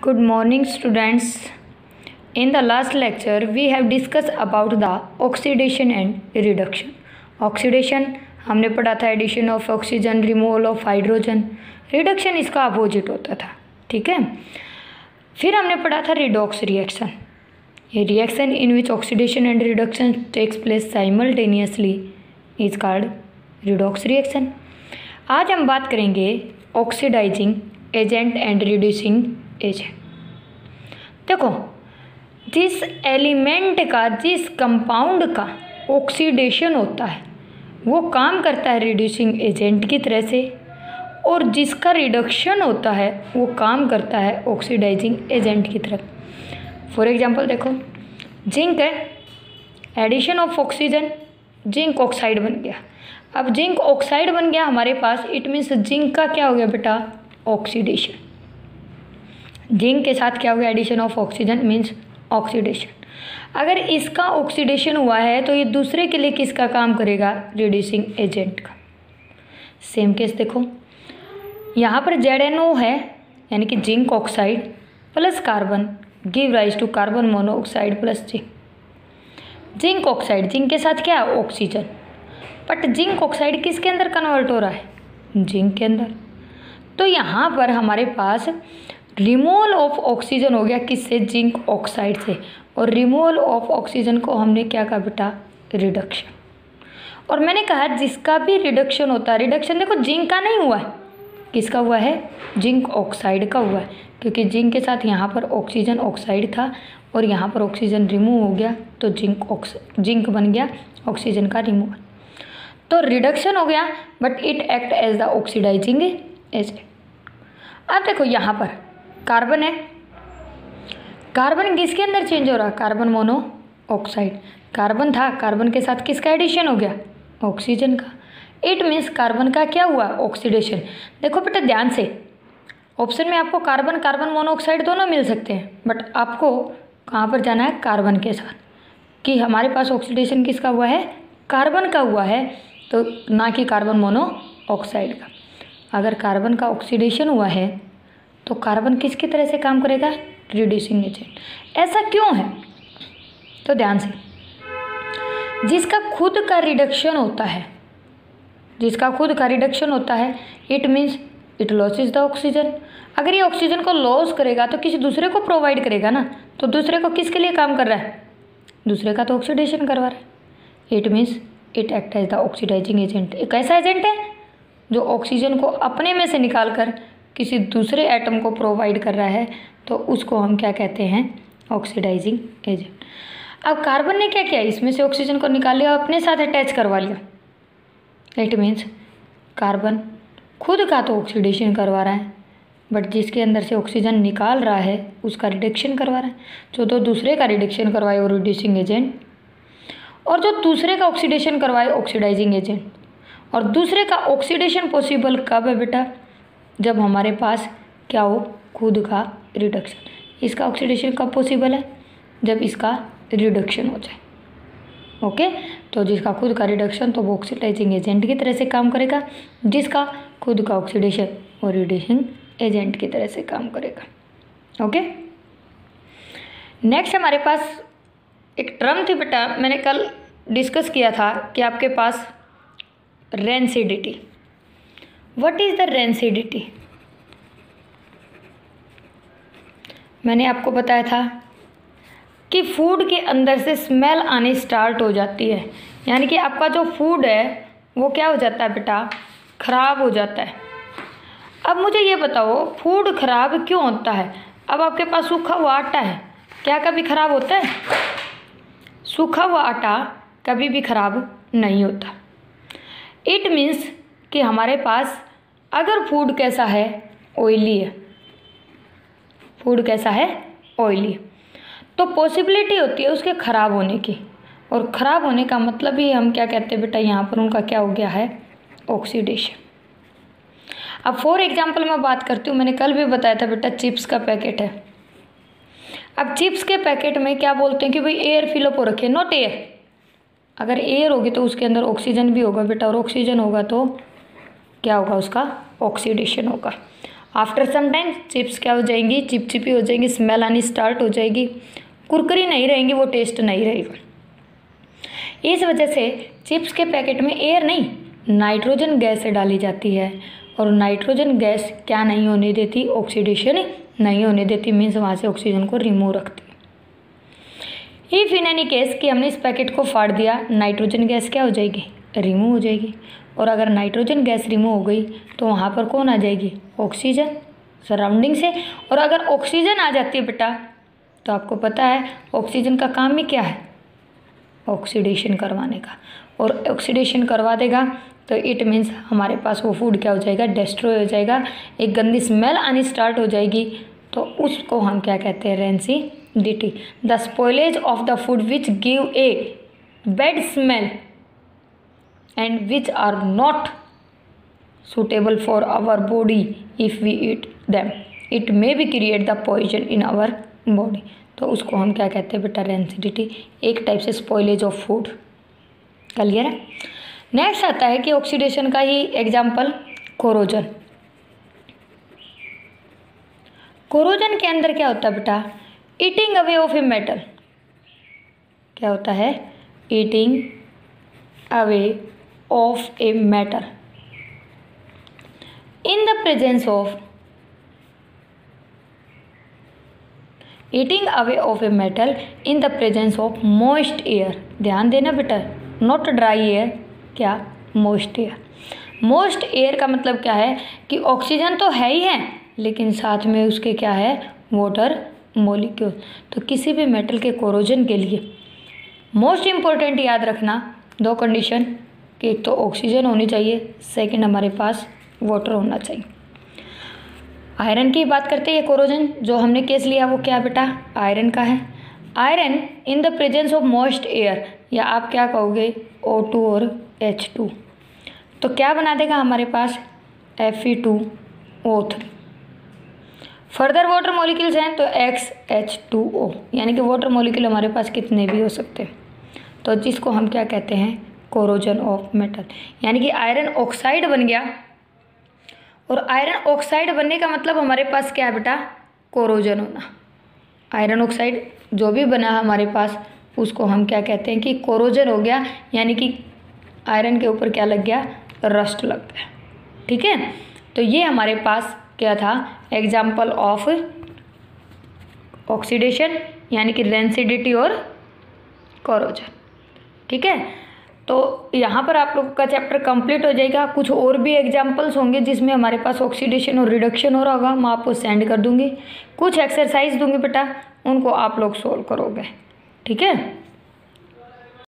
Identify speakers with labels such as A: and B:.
A: Good morning, students. In the last lecture, we have discussed about the oxidation and reduction. Oxidation हमने पढ़ा था addition of oxygen, removal of hydrogen. Reduction इसका opposite होता था. ठीक है. फिर हमने पढ़ा था रिडॉक्स रिएक्शन. ये reaction in which oxidation and reduction takes place simultaneously is called redox reaction. आज हम बात करेंगे oxidising agent and reducing agent. देखो, जिस एलिमेंट का, जिस कंपाउंड का ऑक्सीडेशन होता है वो काम करता है रिड्यूसिंग एजेंट की तरह से, और जिसका रिडक्शन होता है वो काम करता है ऑक्सीडाइजिंग एजेंट की तरफ. फॉर एग्जांपल देखो, जिंक है, addition of oxygen, zinc oxide बन गया. अब जिंक ऑक्साइड बन गया हमारे पास, इट मीन्स जिंक का क्या हो गया बेटा, ऑक्सीडेशन. जिंक के साथ क्या हो गया, addition of oxygen means oxidation. अगर इसका ऑक्सीडेशन हुआ है तो ये दूसरे के लिए किसका काम करेगा, रिड्यूसिंग एजेंट का. सेम केस देखो, यहाँ पर ZnO है, यानी कि zinc oxide plus carbon give rise to carbon monoxide plus zinc. Zinc oxide, zinc के साथ क्या है, ऑक्सीजन. बट जिंक ऑक्साइड किसके अंदर कन्वर्ट हो रहा है, जिंक के अंदर. तो यहाँ पर हमारे पास रिमूवल ऑफ ऑक्सीजन हो गया, किससे, जिंक ऑक्साइड से. और रिमूवल ऑफ ऑक्सीजन को हमने क्या कहा बेटा, रिडक्शन. और मैंने कहा जिसका भी रिडक्शन होता है, रिडक्शन देखो जिंक का नहीं हुआ है, किसका हुआ है, जिंक ऑक्साइड का हुआ है. क्योंकि जिंक के साथ यहाँ पर ऑक्सीजन ऑक्साइड था और यहाँ पर ऑक्सीजन रिमूव हो गया तो जिंक बन गया ऑक्सीजन का रिमूवल. तो रिडक्शन हो गया, but it act as the oxidising agent. अब देखो यहाँ पर कार्बन है, कार्बन किसके अंदर चेंज हो रहा है, कार्बन मोनोऑक्साइड. कार्बन था, कार्बन के साथ किसका एडिशन हो गया, ऑक्सीजन का. इट मीन्स कार्बन का क्या हुआ, ऑक्सीडेशन. देखो बेटा ध्यान से, ऑप्शन में आपको कार्बन, कार्बन मोनोऑक्साइड दोनों मिल सकते हैं, बट आपको कहाँ पर जाना है, कार्बन के साथ, कि हमारे पास ऑक्सीडेशन किसका हुआ है, कार्बन का हुआ है, तो ना कि कार्बन मोनोऑक्साइड का. अगर कार्बन का ऑक्सीडेशन हुआ है तो कार्बन किसकी तरह से काम करेगा, रिड्यूसिंग एजेंट. ऐसा क्यों है, तो ध्यान से, जिसका खुद का रिडक्शन होता है, जिसका खुद का रिडक्शन होता है, it means it losses the oxygen. अगर ये ऑक्सीजन को लॉस करेगा तो किसी दूसरे को प्रोवाइड करेगा ना, तो दूसरे को किसके लिए काम कर रहा है, दूसरे का तो ऑक्सीडेशन करवा रहा है. It means it act as the oxidising agent. एक ऐसा एजेंट है जो ऑक्सीजन को अपने में से निकाल कर किसी दूसरे एटम को प्रोवाइड कर रहा है, तो उसको हम क्या कहते हैं, ऑक्सीडाइजिंग एजेंट. अब कार्बन ने क्या किया, इसमें से ऑक्सीजन को निकाल लिया, अपने साथ अटैच करवा लिया. इट मीन्स कार्बन खुद का तो ऑक्सीडेशन करवा रहा है, बट जिसके अंदर से ऑक्सीजन निकाल रहा है उसका रिडक्शन करवा रहा है. जो तो दूसरे का रिडक्शन करवाए वो रिड्यूसिंग एजेंट, और जो दूसरे का ऑक्सीडेशन करवाए ऑक्सीडाइजिंग एजेंट. और दूसरे का ऑक्सीडेशन पॉसिबल कब है बेटा, जब हमारे पास क्या हो, खुद का रिडक्शन. इसका ऑक्सीडेशन कब पॉसिबल है, जब इसका रिडक्शन हो जाए. ओके, तो जिसका खुद का रिडक्शन तो वो ऑक्सीडाइजिंग एजेंट की तरह से काम करेगा, जिसका खुद का ऑक्सीडेशन वो रिड्यूसिंग एजेंट की तरह से काम करेगा. ओके, नेक्स्ट हमारे पास एक टर्म थी बेटा, मैंने कल डिस्कस किया था कि आपके पास rancidity. What is the rancidity, मैंने आपको बताया था कि फूड के अंदर से स्मेल आनी स्टार्ट हो जाती है, यानी कि आपका जो फूड है वो क्या हो जाता है बेटा, ख़राब हो जाता है. अब मुझे ये बताओ फूड ख़राब क्यों होता है. अब आपके पास सूखा हुआ आटा है, क्या कभी ख़राब होता है, सूखा हुआ आटा कभी भी ख़राब नहीं होता. इट मीन्स कि हमारे पास अगर फूड कैसा है, ऑयली है, फूड कैसा है, ऑयली, तो पॉसिबिलिटी होती है उसके ख़राब होने की. और ख़राब होने का मतलब ही हम क्या कहते हैं बेटा, यहाँ पर उनका क्या हो गया है, ऑक्सीडेशन. अब फॉर एग्जांपल मैं बात करती हूँ, मैंने कल भी बताया था बेटा, चिप्स का पैकेट है. अब चिप्स के पैकेट में क्या बोलते हैं कि भाई एयर फिलअप हो रखे है, नॉट एयर. अगर एयर होगी तो उसके अंदर ऑक्सीजन भी होगा बेटा, और ऑक्सीजन होगा तो क्या होगा, उसका ऑक्सीडेशन होगा. आफ्टर सम टाइम चिप्स क्या हो जाएंगी, चिपचिपी हो जाएंगी, स्मेल आनी स्टार्ट हो जाएगी, कुरकुरी नहीं रहेंगी, वो टेस्ट नहीं रहेगा। इस वजह से चिप्स के पैकेट में एयर नहीं, नाइट्रोजन गैस डाली जाती है, और नाइट्रोजन गैस क्या नहीं होने देती, ऑक्सीडेशन नहीं होने देती, मीन्स वहाँ से ऑक्सीजन को रिमूव रखती है। इफ इन एनी केस कि हमने इस पैकेट को फाड़ दिया, नाइट्रोजन गैस क्या हो जाएगी, रिमूव हो जाएगी, और अगर नाइट्रोजन गैस रिमूव हो गई तो वहाँ पर कौन आ जाएगी, ऑक्सीजन सराउंडिंग से। और अगर ऑक्सीजन आ जाती है बेटा, तो आपको पता है ऑक्सीजन का काम ही क्या है, ऑक्सीडेशन करवाने का, और ऑक्सीडेशन करवा देगा तो इट मीन्स हमारे पास वो फूड क्या हो जाएगा, डिस्ट्रॉय हो जाएगा, एक गंदी स्मेल आनी स्टार्ट हो जाएगी, तो उसको हम क्या कहते हैं, rancidity. The spoilage of the food which give a bad smell and which are not suitable for our body if we eat them, it may be create the poison in our body। तो उसको हम क्या कहते हैं बेटा, rancidity, एक type से spoilage of food. Clear है। नेक्स्ट आता है कि ऑक्सीडेशन का ही एग्जाम्पल कोरोजन। कोरोजन के अंदर क्या होता है बेटा, eating away of a metal. क्या होता है, eating away of a metal in the presence of, eating away of a metal in the presence of moist air। ध्यान देना बेटा, नॉट ड्राई एयर, क्या, मोइस्ट एयर। मोइस्ट एयर का मतलब क्या है कि ऑक्सीजन तो है ही है, लेकिन साथ में उसके क्या है, वाटर मॉलिक्यूल। तो किसी भी मेटल के कोरोजन के लिए मोस्ट इम्पोर्टेंट याद रखना दो कंडीशन, कि एक तो ऑक्सीजन होनी चाहिए, सेकंड हमारे पास वाटर होना चाहिए। आयरन की बात करते हैं, ये कोरोजन जो हमने केस लिया वो क्या बेटा, आयरन का है। Iron in the presence of moist air, या आप क्या कहोगे, O2 और H2, तो क्या बना देगा हमारे पास, Fe2O3। फर्दर वाटर मॉलिक्यूल्स हैं तो XH2O, यानी कि वाटर मॉलिक्यूल हमारे पास कितने भी हो सकते हैं, तो जिसको हम क्या कहते हैं, कोरोजन ऑफ मेटल। यानी कि आयरन ऑक्साइड बन गया, और आयरन ऑक्साइड बनने का मतलब हमारे पास क्या है बेटा, कोरोजन होना। आयरन ऑक्साइड जो भी बना है हमारे पास, उसको हम क्या कहते हैं कि कोरोजन हो गया, यानी कि आयरन के ऊपर क्या लग गया, रस्ट लग गया। ठीक है, तो ये हमारे पास क्या था, एग्जाम्पल ऑफ ऑक्सीडेशन, यानी कि रेंसिडिटी और कोरोजन। ठीक है, तो यहाँ पर आप लोगों का चैप्टर कंप्लीट हो जाएगा। कुछ और भी एग्जांपल्स होंगे जिसमें हमारे पास ऑक्सीडेशन और रिडक्शन हो रहा होगा, मैं आपको सेंड कर दूँगी। कुछ एक्सरसाइज दूँगी बेटा, उनको आप लोग सोल्व करोगे। ठीक है।